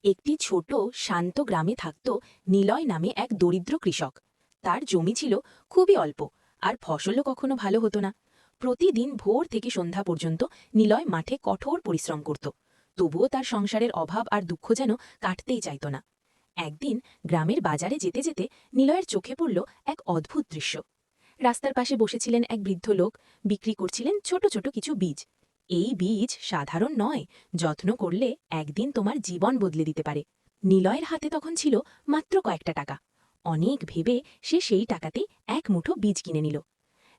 একটি ছোট শান্ত গ্রামে থাকত নিলয় নামে এক দরিদ্র কৃষক। তার জমি ছিল খুবই অল্প, আর ফসলও কখনো ভালো হতো না। প্রতিদিন ভোর থেকে সন্ধ্যা পর্যন্ত নিলয় মাঠে কঠোর পরিশ্রম করত। তবুও তার সংসারের অভাব আর দুঃখ যেন কাটতেই চাইত না। একদিন গ্রামের বাজারে যেতে যেতে নিলয়ের চোখে পড়ল এক অদ্ভুত দৃশ্য। রাস্তার পাশে বসেছিলেন এক বৃদ্ধ লোক, বিক্রি করছিলেন ছোট ছোট কিছু বীজ। এই বীজ সাধারণ নয়, যত্ন করলে একদিন তোমার জীবন বদলে দিতে পারে। নিলয়ের হাতে তখন ছিল মাত্র কয়েকটা টাকা। অনেক ভেবে সে সেই টাকাতে এক মুঠো বীজ কিনে নিল।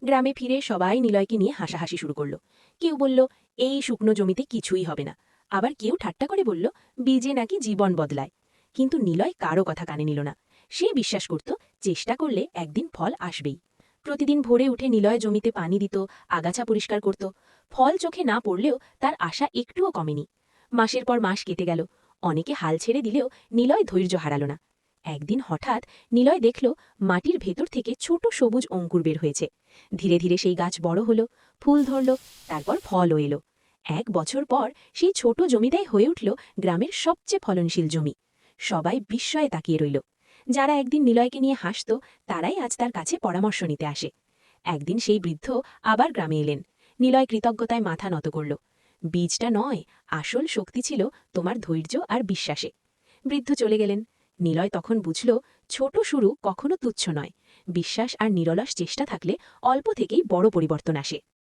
গ্রামে ফিরে সবাই নিলয়কে নিয়ে হাসাহাসি শুরু করল। কেউ বলল, এই শুকনো জমিতে কিছুই হবে না। আবার কেউ ঠাট্টা করে বলল, বীজে নাকি জীবন বদলায়। কিন্তু নিলয় কারো কথা কানে নিল না। সে বিশ্বাস করত, চেষ্টা করলে একদিন ফল আসবেই। প্রতিদিন ভোরে উঠে নিলয় জমিতে পানি দিত, আগাছা পরিষ্কার করত। ফল চোখে না পড়লেও তার আশা একটুও কমেনি। মাসের পর মাস কেটে গেল। অনেকে হাল ছেড়ে দিলেও নিলয় ধৈর্য হারাল না। একদিন হঠাৎ নিলয় দেখল, মাটির ভেতর থেকে ছোট সবুজ অঙ্কুর বের হয়েছে। ধীরে ধীরে সেই গাছ বড় হলো, ফুল ধরল, তারপর ফলও এলো। 1 বছর পর সেই ছোট জমিটাই হয়ে উঠল গ্রামের সবচেয়ে ফলনশীল জমি। সবাই বিস্ময়ে তাকিয়ে রইল। যারা একদিন নিলয়কে নিয়ে হাসত, তারাই আজ তার কাছে পরামর্শ নিতে আসে। একদিন সেই বৃদ্ধ আবার গ্রামে এলেন। নিলয় কৃতজ্ঞতায় মাথা নত করল। বীজটা নয়, আসল শক্তি ছিল তোমার ধৈর্য আর বিশ্বাসে। বৃদ্ধ চলে গেলেন। নিলয় তখন বুঝল, ছোট শুরু কখনো তুচ্ছ নয়। বিশ্বাস আর নিরলস চেষ্টা থাকলে অল্প থেকেই বড় পরিবর্তন আসে।